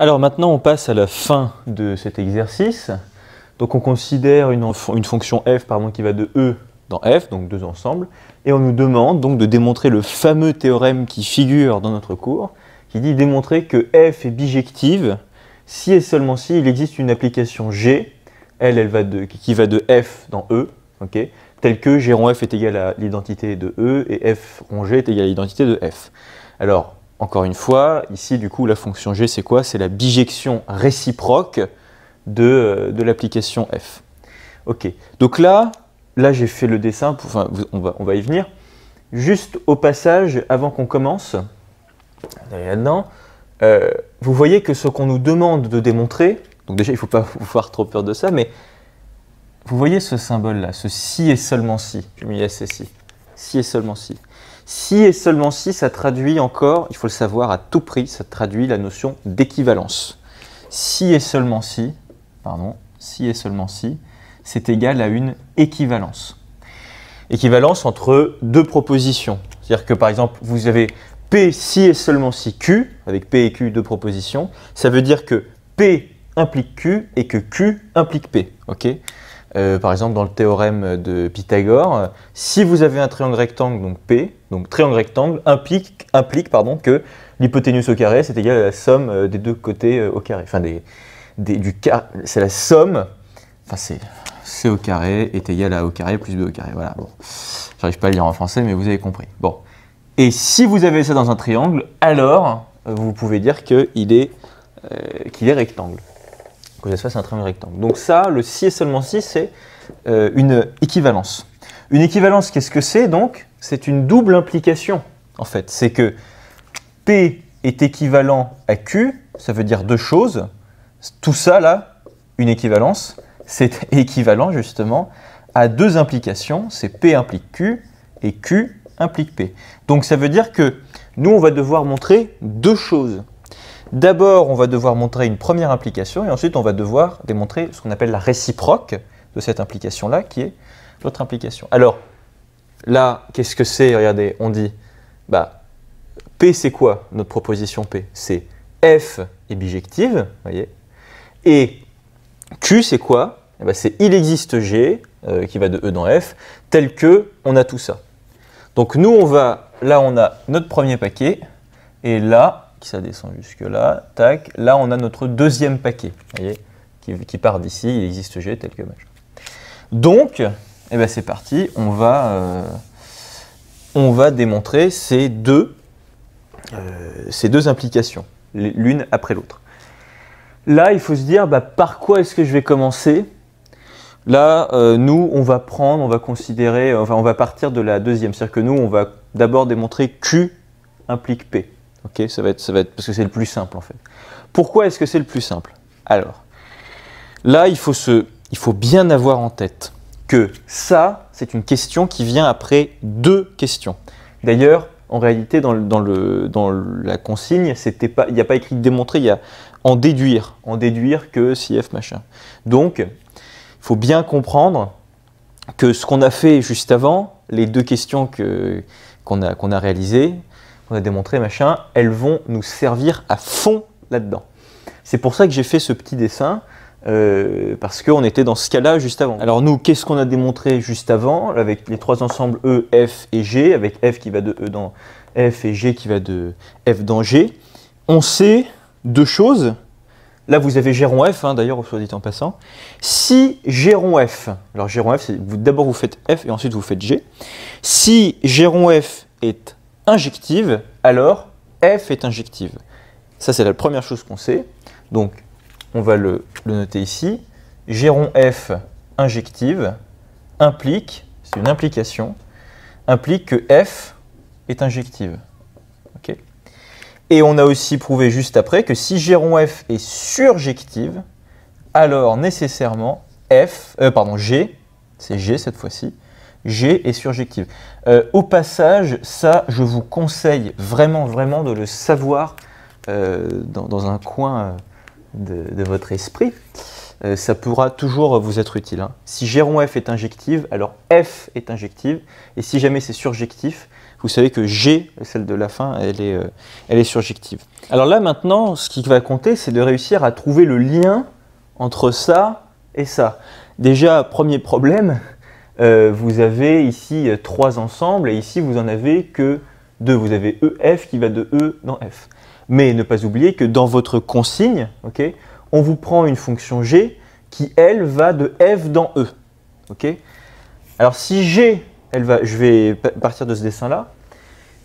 Alors maintenant, on passe à la fin de cet exercice. Donc on considère une fonction f qui va de E dans f, donc deux ensembles, et on nous demande donc de démontrer le fameux théorème qui figure dans notre cours, qui dit démontrer que f est bijective si et seulement si il existe une application G, qui va de f dans E, okay, telle que G rond f est égal à l'identité de E et f rond G est égal à l'identité de f. Alors, encore une fois, ici, du coup, la fonction G, c'est quoi? C'est la bijection réciproque de l'application f. Ok, donc là j'ai fait le dessin, on va y venir. Juste au passage, avant qu'on commence, là-dedans, vous voyez que ce qu'on nous demande de démontrer, donc déjà il ne faut pas vous faire trop peur de ça, mais vous voyez ce symbole-là, ce si et seulement si, j'ai mis SSI, si et seulement si. Si et seulement si, ça traduit encore, il faut le savoir à tout prix, ça traduit la notion d'équivalence. Si et seulement si, c'est égal à une équivalence. Équivalence entre deux propositions. C'est-à-dire que par exemple, vous avez P si et seulement si Q, avec P et Q, deux propositions, ça veut dire que P implique Q et que Q implique P. Okay, par exemple, dans le théorème de Pythagore, si vous avez un triangle rectangle, donc P, donc triangle rectangle implique que l'hypoténuse au carré, c'est égal à la somme des deux côtés au carré. Enfin, c'est la somme, C au carré est égal à A au carré plus B au carré. Voilà, bon. J'arrive pas à le lire en français, mais vous avez compris. Bon. Et si vous avez ça dans un triangle, alors vous pouvez dire qu'il est rectangle. Que ça, c'est un triangle rectangle. Donc ça, le si et seulement si, c'est une équivalence. Une équivalence, qu'est-ce que c'est donc? C'est une double implication, en fait. C'est que P est équivalent à Q, ça veut dire deux choses. Tout ça, là, une équivalence, c'est équivalent, justement, à deux implications. C'est P implique Q et Q implique P. Donc ça veut dire que nous, on va devoir montrer deux choses. D'abord, on va devoir montrer une première implication et ensuite, on va devoir démontrer ce qu'on appelle la réciproque de cette implication-là, qui est l'autre implication. Alors, là, qu'est-ce que c'est? Regardez, on dit, P, c'est quoi notre proposition P? C'est F est bijective, voyez, et Q, c'est quoi? C'est il existe G, qui va de E dans F, tel que on a tout ça. Donc nous, là, on a notre premier paquet, et là, ça descend jusque là, tac, là, on a notre deuxième paquet, voyez, qui part d'ici, il existe G, tel que machin. Donc, c'est parti, on va démontrer ces deux implications, l'une après l'autre. Là, il faut se dire, par quoi est-ce que je vais commencer? Là, nous, on va considérer, on va partir de la deuxième. C'est-à-dire que nous, on va d'abord démontrer Q implique P. Okay, ça va être parce que c'est le plus simple, en fait. Pourquoi est-ce que c'est le plus simple? Alors, là, il faut bien avoir en tête que ça, c'est une question qui vient après deux questions. D'ailleurs, en réalité, dans la consigne, il n'y a pas écrit démontrer, il y a en déduire que si f machin. Donc, il faut bien comprendre que ce qu'on a fait juste avant, les deux questions qu'on a réalisées, qu'on a démontrées, machin, elles vont nous servir à fond là-dedans. C'est pour ça que j'ai fait ce petit dessin, parce qu'on était dans ce cas-là juste avant. Alors nous, qu'est-ce qu'on a démontré juste avant, avec les trois ensembles E, F et G, avec F qui va de E dans F et G qui va de F dans G. On sait deux choses. Là, vous avez G rond F, d'ailleurs, soit dit en passant. Si G rond F, alors G rond F, d'abord vous faites F et ensuite vous faites G. Si G rond F est injective, alors F est injective. Ça, c'est la première chose qu'on sait. Donc, on va le noter ici. G rond F injective implique, c'est une implication, implique que F est injective. Okay. Et on a aussi prouvé juste après que si G rond F est surjective, alors nécessairement G, c'est G cette fois-ci, G est surjective. Au passage, ça, je vous conseille vraiment de le savoir dans un coin de votre esprit. ça pourra toujours vous être utile, hein. Si G rond F est injective, alors F est injective. Et si jamais c'est surjectif, vous savez que G, celle de la fin, elle est surjective. Alors là, maintenant, ce qui va compter, c'est de réussir à trouver le lien entre ça et ça. Déjà, premier problème, vous avez ici 3 ensembles et ici, vous n'en avez que 2. Vous avez EF qui va de E dans F. Mais ne pas oublier que dans votre consigne, okay, on vous prend une fonction G qui, elle, va de F dans E. Okay. Alors, si G, elle va, je vais partir de ce dessin-là.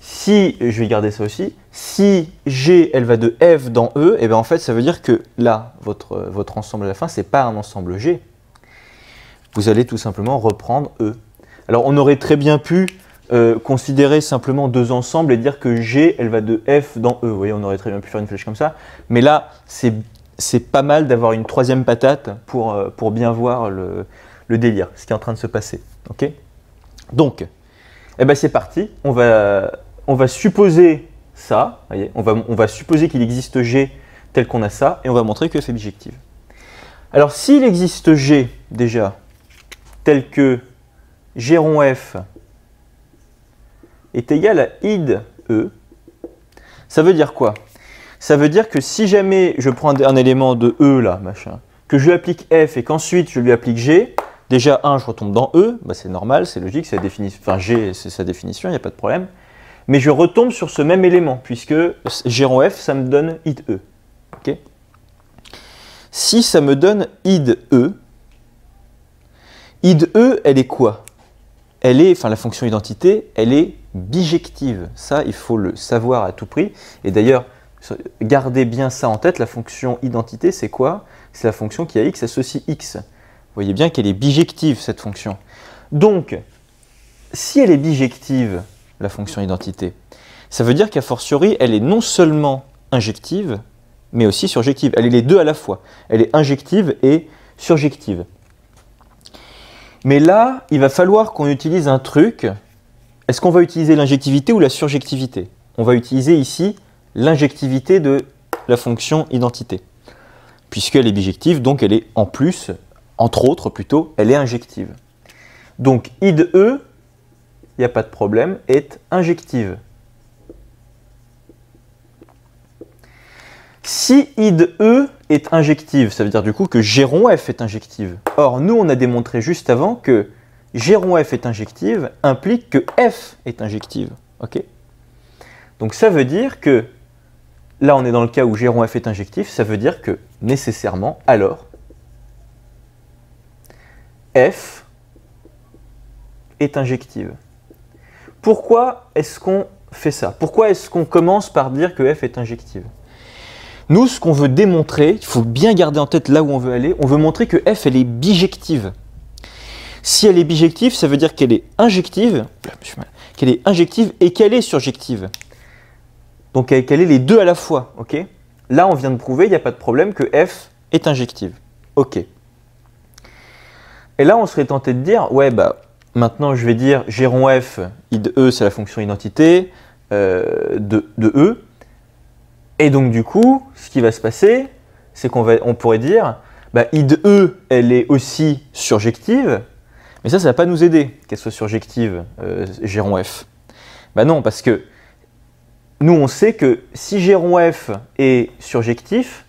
Si, je vais garder ça aussi, si G, elle va de F dans E, et bien en fait, ça veut dire que là, votre ensemble à la fin, ce n'est pas un ensemble G. Vous allez tout simplement reprendre E. Alors, on aurait très bien pu considérer simplement 2 ensembles et dire que G, elle va de F dans E. Vous voyez, on aurait très bien pu faire une flèche comme ça. Mais là, c'est pas mal d'avoir une 3e patate pour bien voir le délire, ce qui est en train de se passer. Okay, donc, eh ben c'est parti. On va supposer ça. Voyez, on va supposer qu'il existe G tel qu'on a ça, et on va montrer que F est bijective. Alors, s'il existe G, déjà, tel que G rond F est égal à id E, ça veut dire quoi? Ça veut dire que si jamais je prends un élément de E, là, machin, que je lui applique F et qu'ensuite je lui applique G, déjà, je retombe dans E, bah, c'est normal, c'est logique, c'est la définition, enfin G, c'est sa définition, il n'y a pas de problème. Mais je retombe sur ce même élément, puisque G rond F, ça me donne id E. Okay, si ça me donne id E, elle est quoi? Elle est, enfin la fonction identité, elle est bijective. Ça, il faut le savoir à tout prix. Et d'ailleurs, gardez bien ça en tête, la fonction identité, c'est quoi? C'est la fonction qui a x associe x. Vous voyez bien qu'elle est bijective, cette fonction. Donc, si elle est bijective, la fonction identité, ça veut dire qu'a fortiori, elle est non seulement injective, mais aussi surjective. Elle est les deux à la fois. Elle est injective et surjective. Mais là, il va falloir qu'on utilise un truc. Est-ce qu'on va utiliser l'injectivité ou la surjectivité? On va utiliser ici l'injectivité de la fonction identité. Puisqu'elle est bijective, donc elle est en plus, entre autres plutôt, elle est injective. Donc id E, il n'y a pas de problème, est injective. Si id E est injective, ça veut dire du coup que G rond F est injective. Or, nous, on a démontré juste avant que G rond F est injective implique que F est injective. Okay, donc ça veut dire que, là on est dans le cas où G rond F est injectif, ça veut dire que nécessairement, alors, F est injective. Pourquoi est-ce qu'on fait ça? Pourquoi est-ce qu'on commence par dire que F est injective? Nous, ce qu'on veut démontrer, il faut bien garder en tête là où on veut aller, on veut montrer que F, elle est bijective. Si elle est bijective, ça veut dire qu'elle est injective, et qu'elle est surjective. Donc qu'elle est les deux à la fois. Okay, là, on vient de prouver, il n'y a pas de problème, que F est injective. Ok. Et là, on serait tenté de dire, ouais, bah, maintenant, je vais dire G rond F, id E, c'est la fonction identité de E. Et donc, du coup, ce qui va se passer, c'est qu'on pourrait dire, bah, id E, elle est aussi surjective, mais ça ne va pas nous aider, qu'elle soit surjective, G rond F. Bah non, parce que nous, on sait que si G rond F est surjectif,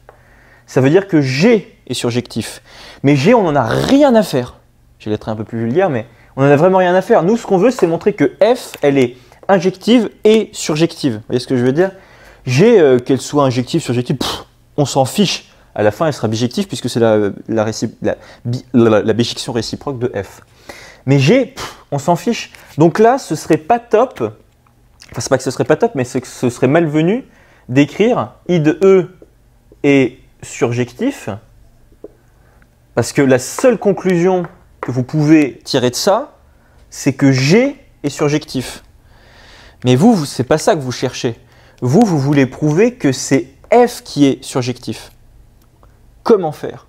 ça veut dire que G est surjectif. Mais G, on n'en a rien à faire. Je vais l'être un peu plus vulgaire, mais on n'en a vraiment rien à faire. Nous, ce qu'on veut, c'est montrer que F, elle est injective et surjective. Vous voyez ce que je veux dire? G, qu'elle soit injective, surjective, on s'en fiche. À la fin, elle sera bijective puisque c'est la bijection réciproque de F. Mais G, on s'en fiche. Donc là, ce serait pas top. Enfin, c'est pas que ce serait pas top, mais ce serait malvenu d'écrire id E est surjectif. Parce que la seule conclusion que vous pouvez tirer de ça, c'est que G est surjectif. Mais vous, c'est pas ça que vous cherchez. Vous voulez prouver que c'est F qui est surjectif. Comment faire?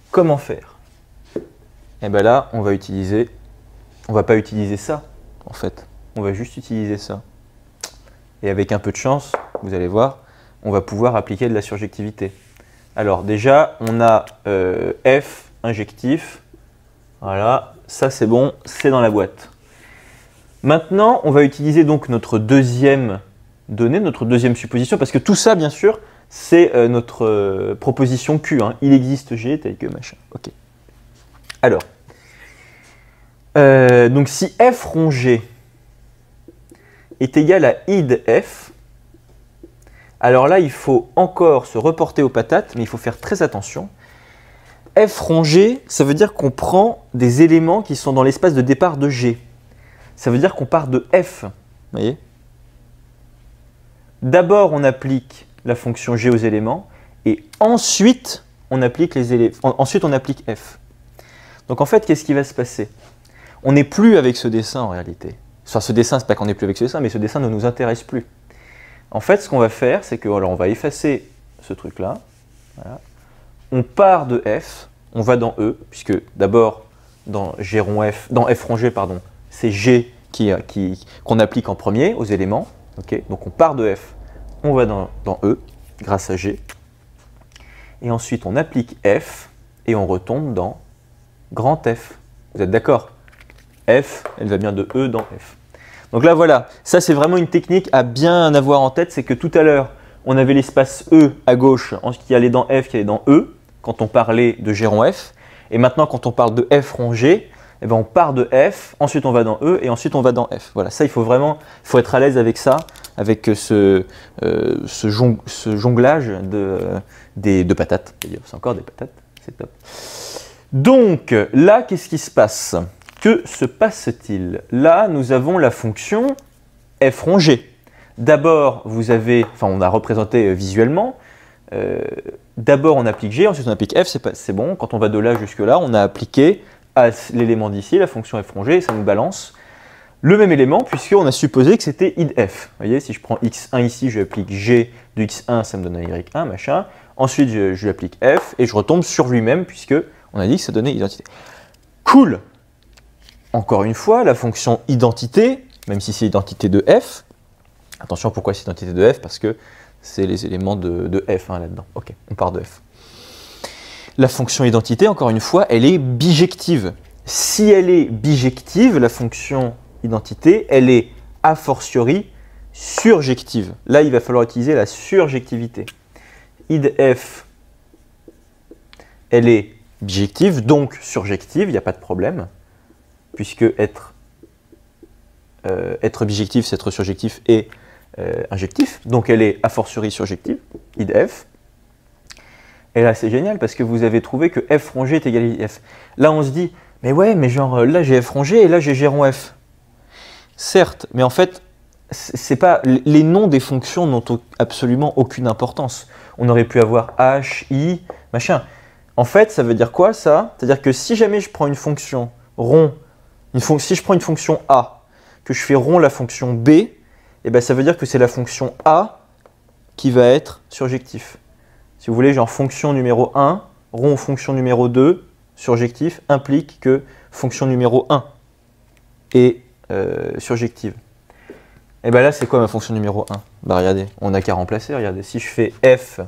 Comment faire? Et bien là, on va pas utiliser ça, en fait. On va juste utiliser ça. Et avec un peu de chance, vous allez voir, on va pouvoir appliquer de la surjectivité. Alors déjà, on a F injectif. Voilà, ça c'est bon, c'est dans la boîte. Maintenant, on va utiliser donc notre deuxième donnée, notre deuxième supposition, parce que tout ça, bien sûr, c'est notre proposition Q. Hein. Il existe G tel que machin. Ok. Alors, donc si F rond G est égal à I de F, alors là, il faut encore se reporter aux patates, mais il faut faire très attention. F rond G, ça veut dire qu'on prend des éléments qui sont dans l'espace de départ de G. Ça veut dire qu'on part de F. Vous voyez? D'abord, on applique la fonction G aux éléments, et ensuite, on applique F. Donc en fait, qu'est-ce qui va se passer? On n'est plus avec ce dessin en réalité. Enfin, ce dessin, c'est pas qu'on n'est plus avec ce dessin, mais ce dessin ne nous intéresse plus. En fait, ce qu'on va faire, c'est que alors, on va effacer ce truc-là. Voilà. On part de F, on va dans E, puisque d'abord, dans F rond G, pardon, c'est G qu'on applique en premier aux éléments. Okay, donc on part de F, on va dans E, grâce à G. Et ensuite, on applique F, et on retombe dans grand F. Vous êtes d'accord? F, elle va bien de E dans F. Donc là, voilà, ça c'est vraiment une technique à bien avoir en tête, c'est que tout à l'heure, on avait l'espace E à gauche qui allait dans F, qui allait dans E, quand on parlait de G rond F. Et maintenant, quand on parle de F rond G, eh ben, on part de F, ensuite on va dans E, et ensuite on va dans F. Voilà, ça il faut être à l'aise avec ça, avec ce jonglage de patates. C'est encore des patates, c'est top. Donc là, qu'est-ce qui se passe? Que se passe-t-il? Là, nous avons la fonction f rond G. D'abord, on a représenté visuellement. D'abord, on applique G, ensuite on applique F, c'est bon. Quand on va de là jusque là, on a appliqué à l'élément d'ici, la fonction f rond G, et ça nous balance le même élément, puisqu'on a supposé que c'était I de F. Vous voyez, si je prends x1 ici, je applique G de x1, ça me donne un y1, machin. Ensuite, je lui applique F, et je retombe sur lui-même, puisque on a dit que ça donnait identité. Cool! Encore une fois, la fonction identité, même si c'est identité de f, attention, pourquoi c'est identité de f? Parce que c'est les éléments de f hein, là-dedans. Ok, on part de f. La fonction identité, encore une fois, elle est bijective. Si elle est bijective, la fonction identité, elle est a fortiori surjective. Là, il va falloir utiliser la surjectivité. I de f, elle est bijective, donc surjective, il n'y a pas de problème. Puisque être bijectif, c'est être surjectif et injectif. Donc elle est a fortiori surjective, I de f. Et là, c'est génial parce que vous avez trouvé que f rond G est égal à I de f. Là, on se dit, mais ouais, mais genre là, j'ai f rond G et là, j'ai G rond f. Certes, mais en fait, c'est pas, les noms des fonctions n'ont absolument aucune importance. On aurait pu avoir h, i, machin. En fait, ça veut dire quoi, ça? C'est-à-dire que si jamais je prends une fonction rond, si je prends une fonction A, que je fais rond la fonction B, eh ben ça veut dire que c'est la fonction A qui va être surjectif. Si vous voulez, genre fonction numéro 1, rond fonction numéro 2, surjectif, implique que fonction numéro 1 est surjective. Et bien là, c'est quoi ma fonction numéro 1? Bah regardez, on n'a qu'à remplacer, regardez. Si je fais F,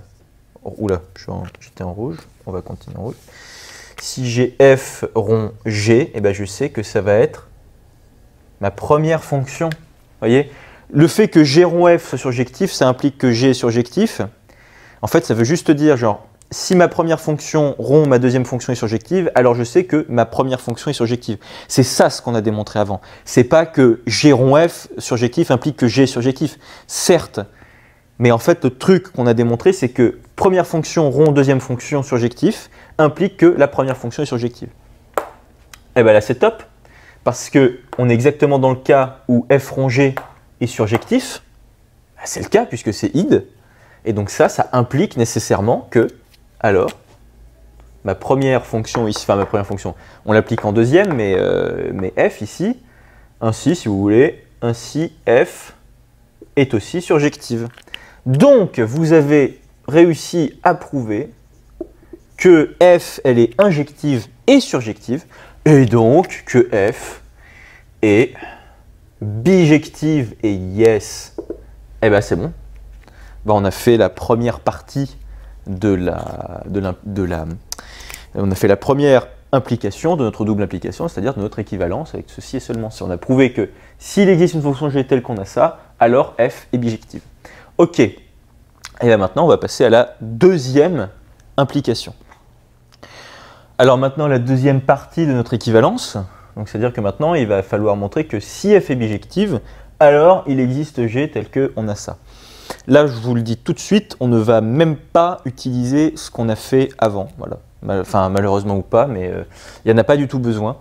oula, j'étais en rouge, on va continuer en rouge. Si j'ai f rond G, eh ben je sais que ça va être ma première fonction. Vous voyez, le fait que G rond f soit surjectif, ça implique que G est surjectif. En fait, ça veut juste dire, genre, si ma première fonction rond ma deuxième fonction est surjective, alors je sais que ma première fonction est surjective. C'est ça ce qu'on a démontré avant. C'est pas que G rond f surjectif implique que G est surjectif. Certes, mais en fait, le truc qu'on a démontré, c'est que première fonction rond deuxième fonction surjectif implique que la première fonction est surjective. Et bien là, c'est top, parce qu'on est exactement dans le cas où f rond G est surjectif. C'est le cas, puisque c'est id. Et donc ça implique nécessairement que, alors, ma première fonction ici, enfin ma première fonction, on l'applique en deuxième, mais f ici, ainsi, si vous voulez, ainsi f est aussi surjective. Donc, vous avez réussi à prouver que f, elle est injective et surjective, et donc que f est bijective et yes. Eh bien, c'est bon. Ben, on a fait la première partie on a fait la première implication de notre double implication, c'est-à-dire de notre équivalence avec ceci et seulement si. On a prouvé que s'il existe une fonction g telle qu'on a ça, alors f est bijective. Ok, et là maintenant on va passer à la deuxième implication. Alors maintenant la deuxième partie de notre équivalence, donc c'est-à-dire que maintenant il va falloir montrer que si f est bijective, alors il existe g tel qu'on a ça. Là je vous le dis tout de suite, on ne va même pas utiliser ce qu'on a fait avant, voilà. Enfin, malheureusement ou pas, mais il n'y en a pas du tout besoin.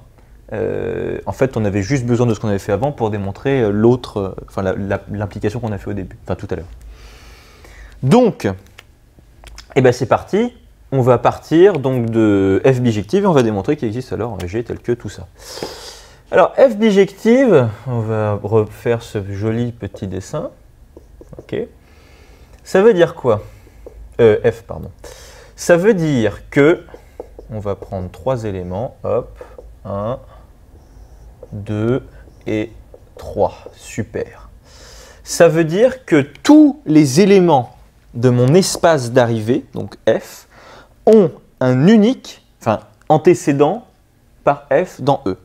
En fait, on avait juste besoin de ce qu'on avait fait avant pour démontrer l'autre, enfin l'implication qu'on a fait au début, enfin tout à l'heure. Donc, eh ben c'est parti. On va partir donc de f bijective et on va démontrer qu'il existe alors un g tel que tout ça. Alors f bijective, on va refaire ce joli petit dessin. Ok. Ça veut dire quoi? F, pardon. Ça veut dire que, on va prendre 3 éléments, hop, 1, 2 et 3, super. Ça veut dire que tous les éléments de mon espace d'arrivée, donc F, ont un unique, enfin antécédent par F dans E.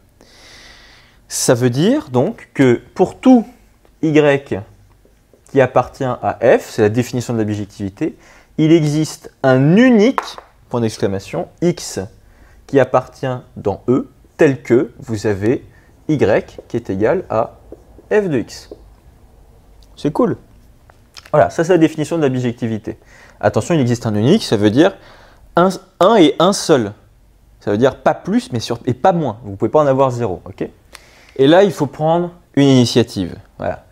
Ça veut dire donc que pour tout Y qui appartient à F, c'est la définition de la bijectivité, il existe un unique, point d'exclamation, X qui appartient dans E, tel que vous avez Y qui est égal à F de X. C'est cool. Voilà, ça c'est la définition de la bijectivité. Attention, il existe un unique, ça veut dire un et un seul. Ça veut dire pas plus, mais et pas moins. Vous ne pouvez pas en avoir 0. Okay, et là, il faut prendre une initiative. Voilà.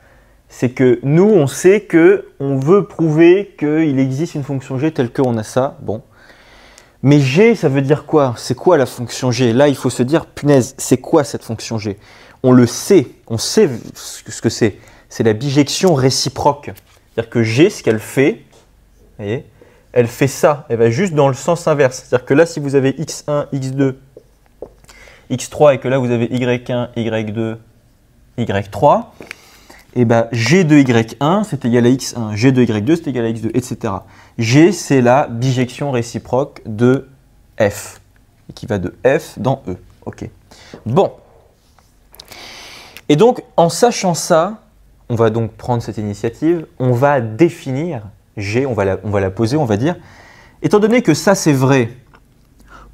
C'est que nous, on sait qu'on veut prouver qu'il existe une fonction g telle qu'on a ça. Bon. Mais g, ça veut dire quoi? C'est quoi la fonction g? Là, il faut se dire, punaise, c'est quoi cette fonction g? On le sait, on sait ce que c'est. C'est la bijection réciproque. C'est-à-dire que g, ce qu'elle fait, vous voyez, elle fait ça. Elle va juste dans le sens inverse. C'est-à-dire que là, si vous avez x1, x2, x3 et que là, vous avez y1, y2, y3, et bien g de y1 c'est égal à x1, g de y2 c'est égal à x2, etc. G c'est la bijection réciproque de f, qui va de f dans E. Ok. Bon. Et donc en sachant ça, on va donc prendre cette initiative, on va définir g, on va la poser, on va dire, étant donné que ça c'est vrai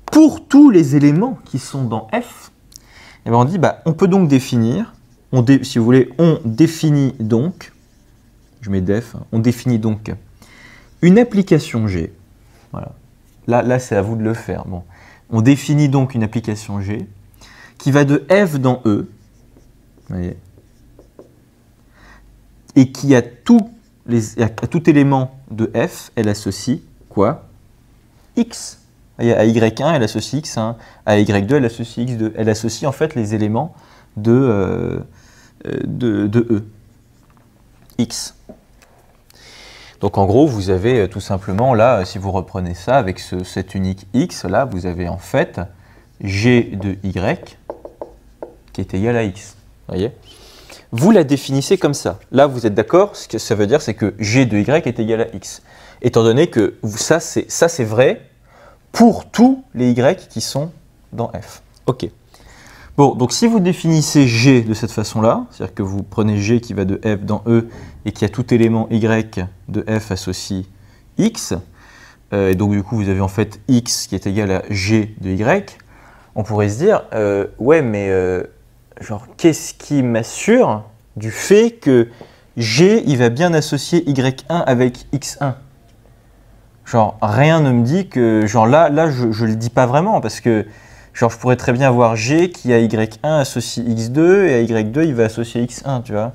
pour tous les éléments qui sont dans f, et bien on dit bah, on peut donc définir. Si vous voulez, on définit donc, je mets def, on définit donc une application G. Voilà. Là c'est à vous de le faire. Bon. On définit donc une application G qui va de F dans E, voyez, et qui à tout élément de F, elle associe quoi? X. À Y1, elle associe X1. À Y2, elle associe X2. Elle associe en fait les éléments de E, X. Donc en gros, vous avez tout simplement là, si vous reprenez ça avec cet unique X, là, vous avez en fait G de Y qui est égal à X. Voyez, vous la définissez comme ça. Là, vous êtes d'accord? Ce que ça veut dire, c'est que G de Y est égal à X. Étant donné que ça, c'est vrai pour tous les Y qui sont dans F. Ok. Bon, donc si vous définissez G de cette façon-là, c'est-à-dire que vous prenez G qui va de F dans E et qui a tout élément Y de F associe X, et donc du coup vous avez en fait X qui est égal à G de Y, on pourrait se dire, ouais mais genre qu'est-ce qui m'assure du fait que G il va bien associer Y1 avec X1? Genre rien ne me dit que, genre là je le dis pas vraiment parce que genre, je pourrais très bien avoir G qui à Y1 associe X2 et à Y2 il va associer X1, tu vois.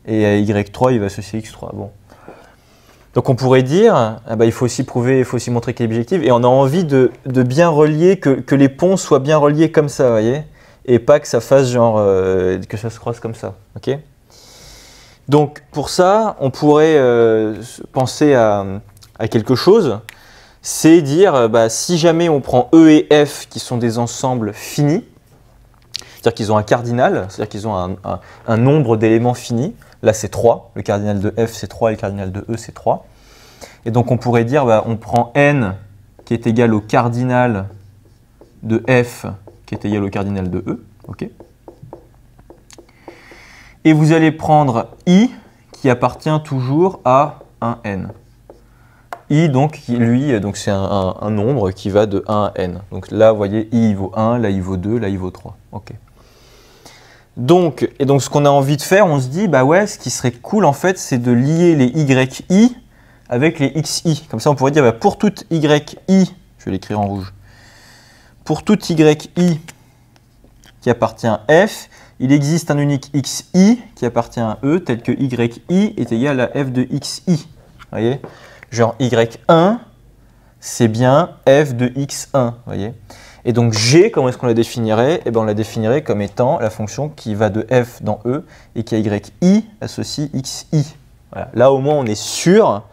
Et à Y3 il va associer X3. Bon. Donc on pourrait dire, ah bah, il faut aussi prouver, il faut aussi montrer qu'elle est bijective et on a envie de bien relier, que les ponts soient bien reliés comme ça, vous voyez. Et pas que ça fasse genre, que ça se croise comme ça, ok. Donc pour ça, on pourrait penser à quelque chose. C'est dire, bah, si jamais on prend E et F qui sont des ensembles finis, c'est-à-dire qu'ils ont un cardinal, c'est-à-dire qu'ils ont un nombre d'éléments finis, là c'est 3, le cardinal de F c'est 3 et le cardinal de E c'est 3, Et donc on pourrait dire, bah, on prend n qui est égal au cardinal de f qui est égal au cardinal de e. Okay. Et vous allez prendre i qui appartient toujours à un n. I, donc, lui, c'est un nombre qui va de 1 à n. Donc là, vous voyez, i vaut 1, là, il vaut 2, là, il vaut 3. Okay. Donc, ce qu'on a envie de faire, on se dit, bah ouais, ce qui serait cool, en fait, c'est de lier les yi avec les xi. Comme ça, on pourrait dire, bah, pour toute yi, je vais l'écrire en rouge, pour toute yi qui appartient à f, il existe un unique xi qui appartient à e, tel que yi est égal à f de xi. Vous voyez? Genre y1, c'est bien f de x1. Voyez. Et donc g, comment est-ce qu'on la définirait? Eh bien, on la définirait comme étant la fonction qui va de f dans e et qui a yi associe xi. Voilà. Là, au moins, on est sûr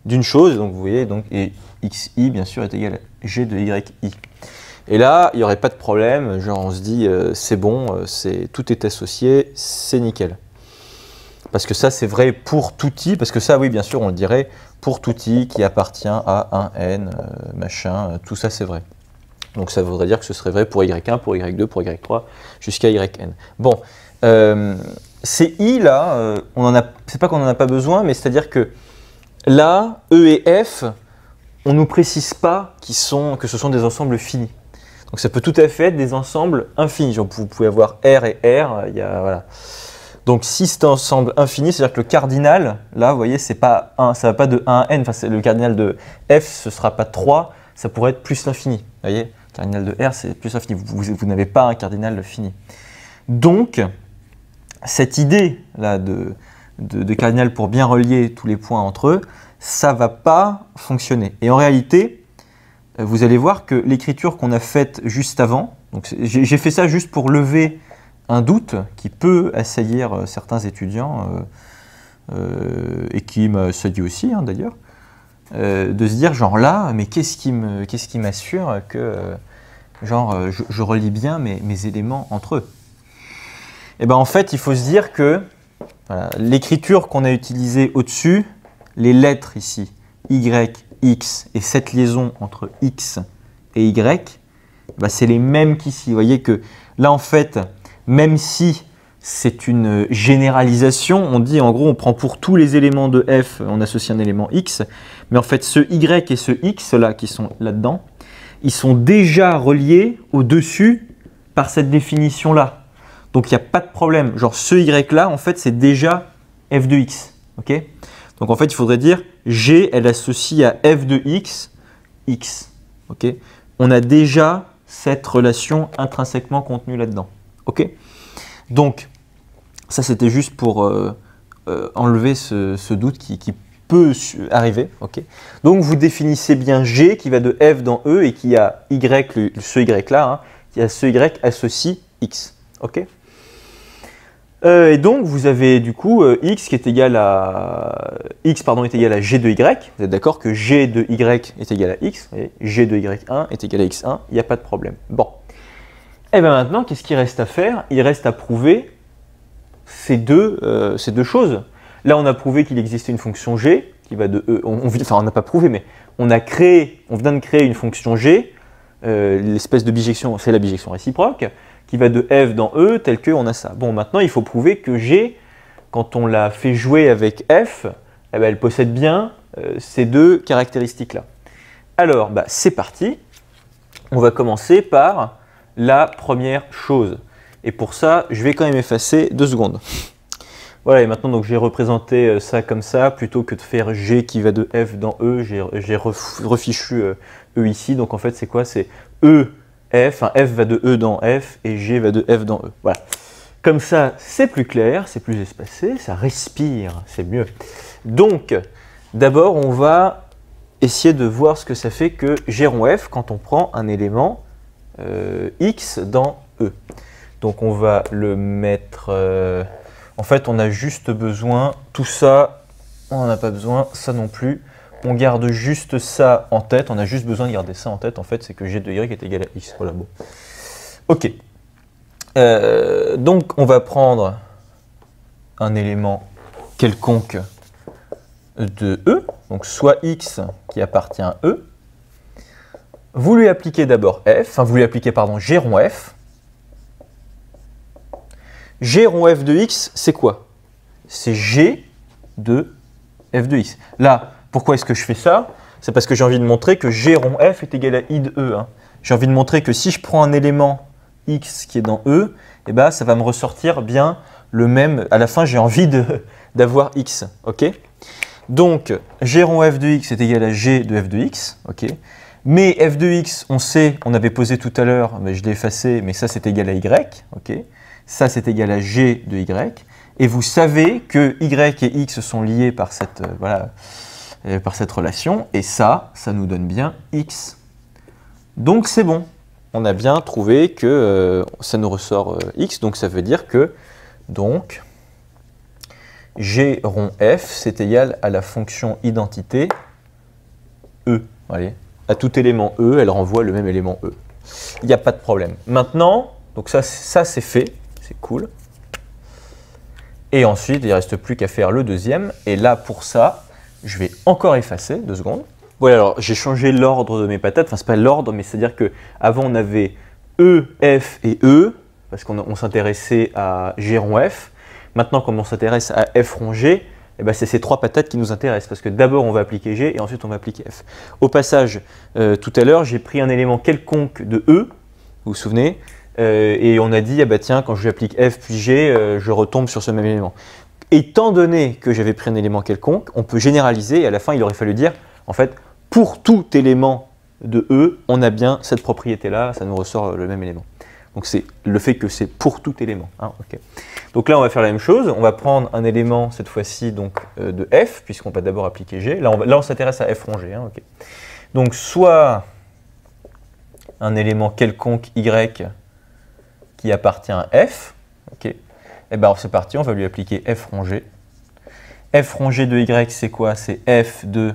d'une chose. Donc, vous voyez, donc, et xi, bien sûr, est égal à g de yi. Et là, il n'y aurait pas de problème. Genre, on se dit, c'est bon, tout est associé, c'est nickel. Parce que ça, c'est vrai pour tout i, parce que ça, oui, bien sûr, on le dirait pour tout i qui appartient à un n, machin, tout ça, c'est vrai. Donc ça voudrait dire que ce serait vrai pour y1, pour y2, pour y3, jusqu'à yn. Bon, ces i là, c'est pas qu'on n'en a pas besoin, mais c'est-à-dire que là, e et f, on ne nous précise pas que ce sont des ensembles finis. Donc ça peut tout à fait être des ensembles infinis. Genre, vous pouvez avoir R et R, voilà. Donc si c'est un ensemble infini, c'est-à-dire que le cardinal, là, vous voyez, c'est pas 1, ça ne va pas de 1 à n, enfin, le cardinal de f, ce ne sera pas 3, ça pourrait être plus l'infini. Vous voyez, le cardinal de R, c'est plus l'infini, vous n'avez pas un cardinal fini. Donc, cette idée-là de cardinal pour bien relier tous les points entre eux, ça ne va pas fonctionner. Et en réalité, vous allez voir que l'écriture qu'on a faite juste avant, j'ai fait ça juste pour lever un doute qui peut assaillir certains étudiants et qui m'a assailli aussi d'ailleurs, de se dire genre là, mais qu'est-ce qui m'assure que je relie bien mes éléments entre eux? Et bien en fait, il faut se dire que voilà, l'écriture qu'on a utilisée au-dessus, les lettres ici, y, x, et cette liaison entre x et y, bah, c'est les mêmes qu'ici. Vous voyez que là en fait, même si c'est une généralisation, on dit en gros on prend pour tous les éléments de f, on associe un élément x, mais en fait ce y et ce x là qui sont là-dedans, ils sont déjà reliés au-dessus par cette définition là. Donc il n'y a pas de problème, genre ce y là en fait c'est déjà f de x. Okay, donc en fait il faudrait dire g elle associe à f de x, x. Okay, on a déjà cette relation intrinsèquement contenue là-dedans. Okay, donc ça c'était juste pour enlever ce doute qui peut arriver. Okay, donc vous définissez bien g qui va de f dans e et qui a y, ce y là, qui a ce y associe x. Okay, et donc vous avez du coup x qui est égal à est égal à g de y. Vous êtes d'accord que g de y est égal à x, et g de y1 est égal à x1, il n'y a pas de problème. Bon. Et bien maintenant, qu'est-ce qu'il reste à faire? Il reste à prouver ces deux choses. Là, on a prouvé qu'il existait une fonction g qui va de e. On n'a pas prouvé, mais on vient de créer une fonction g, l'espèce de bijection, c'est la bijection réciproque, qui va de f dans e, tel qu'on a ça. Bon, maintenant, il faut prouver que g, quand on l'a fait jouer avec f, eh ben, elle possède bien ces deux caractéristiques-là. Alors, bah, c'est parti. On va commencer par la première chose. Et pour ça, je vais quand même effacer 2 secondes. Voilà, et maintenant, donc j'ai représenté ça comme ça, plutôt que de faire g qui va de f dans e, j'ai refichu e ici. Donc en fait, c'est quoi? C'est e, f, f va de e dans f, et g va de f dans e. Voilà. Comme ça, c'est plus clair, c'est plus espacé, ça respire, c'est mieux. Donc, d'abord, on va essayer de voir ce que ça fait que g rond f quand on prend un élément x dans E. Donc on va le mettre... en fait, on a juste besoin, tout ça, on n'en a pas besoin, ça non plus. On garde juste ça en tête, on a juste besoin de garder ça en tête. En fait, c'est que g de y est égal à x. Voilà, bon. Ok. Donc on va prendre un élément quelconque de E, donc soit X qui appartient à E, vous lui appliquez d'abord F, enfin vous lui appliquez, pardon, G rond F. G rond F de X, c'est quoi? C'est G de F de X. Là, pourquoi est-ce que je fais ça? C'est parce que j'ai envie de montrer que G rond F est égal à I de E. Hein. J'ai envie de montrer que si je prends un élément X qui est dans E, eh ben, ça va me ressortir bien le même. À la fin, j'ai envie d'avoir X. Okay, donc, G rond F de X est égal à G de F de X. Okay, mais F de X, on sait, on avait posé tout à l'heure, mais je l'ai effacé, mais ça c'est égal à Y. Okay, ça c'est égal à G de Y. Et vous savez que Y et X sont liés par cette, voilà, par cette relation. Et ça nous donne bien X. Donc c'est bon. On a bien trouvé que ça nous ressort X. Donc ça veut dire que donc, G rond F, c'est égal à la fonction identité E. Allez, à tout élément E, elle renvoie le même élément E. Il n'y a pas de problème. Maintenant, donc ça c'est fait. C'est cool. Et ensuite, il ne reste plus qu'à faire le deuxième. Et là, pour ça, je vais encore effacer, 2 secondes. Voilà, alors j'ai changé l'ordre de mes patates. Enfin, ce n'est pas l'ordre, mais c'est-à-dire qu'avant, on avait E, F et E, parce qu'on s'intéressait à G rond F. Maintenant, comme on s'intéresse à F rond G, eh ben, c'est ces 3 patates qui nous intéressent, parce que d'abord, on va appliquer G et ensuite, on va appliquer F. Au passage, tout à l'heure, j'ai pris un élément quelconque de E, vous vous souvenez, et on a dit, ah bah tiens, quand je lui applique F puis G, je retombe sur ce même élément. Étant donné que j'avais pris un élément quelconque, on peut généraliser, et à la fin, il aurait fallu dire, en fait, pour tout élément de E, on a bien cette propriété-là, ça nous ressort le même élément. Donc c'est le fait que c'est pour tout élément. Hein, okay. Donc là, on va faire la même chose, on va prendre un élément, cette fois-ci, donc de F, puisqu'on va d'abord appliquer G. Là, on s'intéresse à F rond G. Hein, okay. Donc soit un élément quelconque Y qui appartient à F, okay. Et bien c'est parti, on va lui appliquer F rond G. F rond G de Y, c'est quoi? C'est F de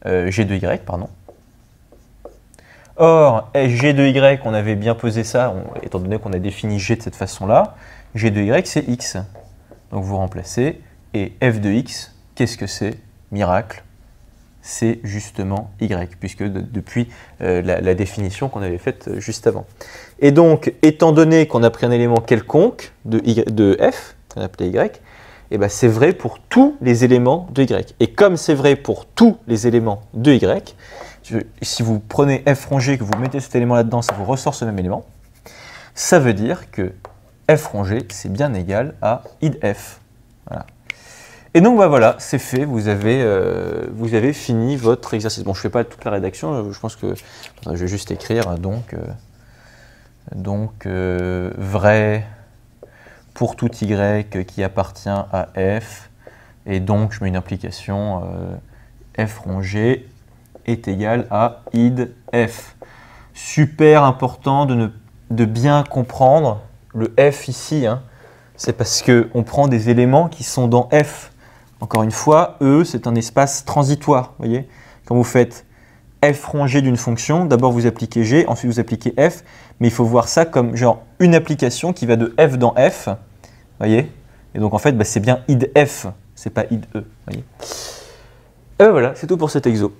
G de Y, pardon. Or, G de Y, on avait bien posé ça, étant donné qu'on a défini G de cette façon-là, G de Y, c'est X. Donc vous remplacez, et F de X, qu'est-ce que c'est? Miracle, c'est justement Y, puisque depuis la définition qu'on avait faite juste avant. Et donc, étant donné qu'on a pris un élément quelconque de F, qu'on a appelé Y, et ben c'est vrai pour tous les éléments de Y. Et comme c'est vrai pour tous les éléments de Y, si vous prenez F rond G, que vous mettez cet élément là-dedans, ça vous ressort ce même élément, ça veut dire que F rond G, c'est bien égal à I de F. Voilà. Et donc bah, voilà, c'est fait, vous avez fini votre exercice. Bon, je ne fais pas toute la rédaction, je pense que je vais juste écrire vrai pour tout Y qui appartient à F, et donc je mets une implication F rond G est égal à id F. Super important de bien comprendre le F ici, hein. C'est parce qu'on prend des éléments qui sont dans F. Encore une fois, E, c'est un espace transitoire. Voyez, quand vous faites F rond G d'une fonction, d'abord vous appliquez G, ensuite vous appliquez F, mais il faut voir ça comme genre une application qui va de F dans F. Voyez, et donc en fait, bah, c'est bien id F, c'est pas id E. Voyez. Et voilà, c'est tout pour cet exo.